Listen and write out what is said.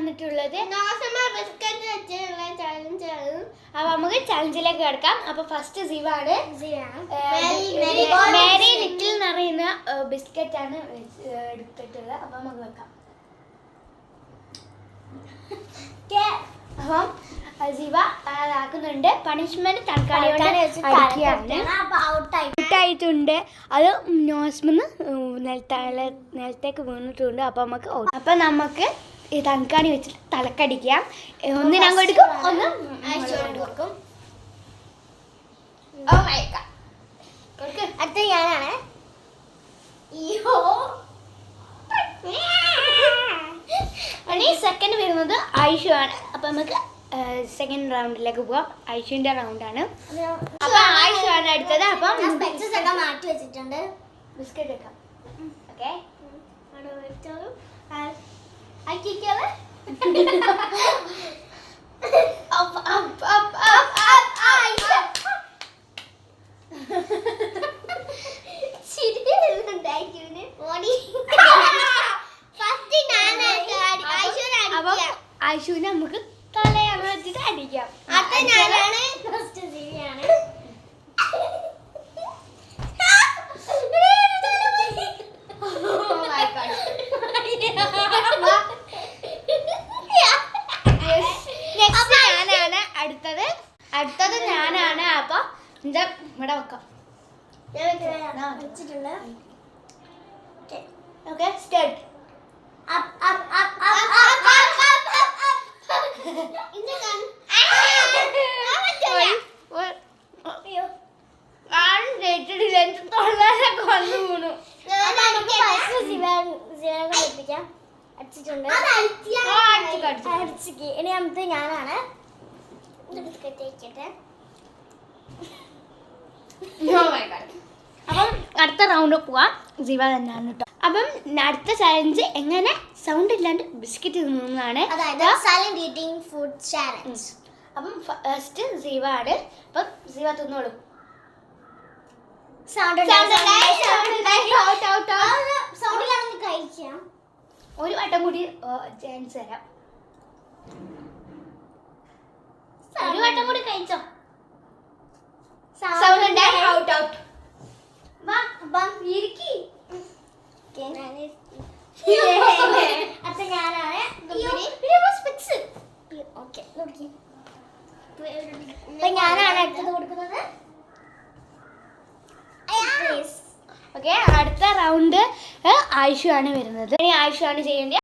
വന്നിട്ടുള്ളത്. അപ്പൊ നമുക്ക് ചലഞ്ചിലേക്ക് കിടക്കാം. അപ്പൊ ഫസ്റ്റ് സിവാണ്. മേരി ലിറ്റിൽ എന്ന് പറയുന്ന ബിസ്ക്കറ്റ് ആണ് എടുത്തിട്ടുള്ളത്. അപ്പൊ നമുക്ക് വെക്കാം. അപ്പം സിവ ആക്കുന്നുണ്ട്. പണിഷ്മെന്റ് തൽക്കാലം ഔട്ടായിട്ടുണ്ട്. അത് നോസ്മെന്ന് നിലത്തേക്ക് വീണിട്ടുണ്ട്. അപ്പൊ നമുക്ക് ഈ തൽക്കാണി വെച്ചിട്ട് തലക്കടിക്കാം. ഒന്ന് ഞാൻ കൊടുക്കും, ഒന്ന് കൊടുക്കും. അടുത്ത ഞാനാണ്. സെക്കൻഡ് വരുന്നത് ഐഷു ആണ്. അപ്പൊ നമുക്ക് സെക്കൻഡ് റൗണ്ടിലേക്ക് പോവാം. ഐഷുവിന്റെ റൗണ്ടാണ്. അപ്പൊ ഐഷു ആണ് അടുത്തത്. അപ്പം മാറ്റി വെച്ചിട്ടുണ്ട്. ബിസ്ക്കറ്റ് വെക്കാം. ഓക്കെ, ഐഷുവിനെ നമുക്ക് തലയാണ് വെച്ചിട്ട് അടിക്കാം. അടുത്തത് ഞാനാണ്. അപ്പൊ ഇവിടെ വെക്കാം. Okay, start. ഇനി നമുക്ക് ഞാനാണ്. അപ്പം അടുത്ത റൗണ്ട് പോവാം. സിവ തന്നെയാണ് കേട്ടോ. അപ്പം അടുത്ത ചലഞ്ച് എങ്ങനെ സൗണ്ട് ഇല്ലാണ്ട് ബിസ്ക്കറ്റ് തിന്നുന്നതാണ്. Silent eating food challenge. അപ്പം ഫസ്റ്റ് സിവ ആണ്. അപ്പം സിവ തിന്നോളൂ. ഒരു വട്ടം കൂടി ചാൻസ് തരാം. ഒരു വട്ടം കൂടി കഴിച്ചോ. സൗണ്ട് ഉണ്ടായി. Out out. അടുത്ത ഞാനാണ്. ഞാനാണ് അടുത്തത് കൊടുക്കുന്നത്. ഓക്കെ, അടുത്ത റൗണ്ട് ആയിഷു ആണ് വരുന്നത്. ഇനി ആയിഷു ആണ് ചെയ്യേണ്ടത്.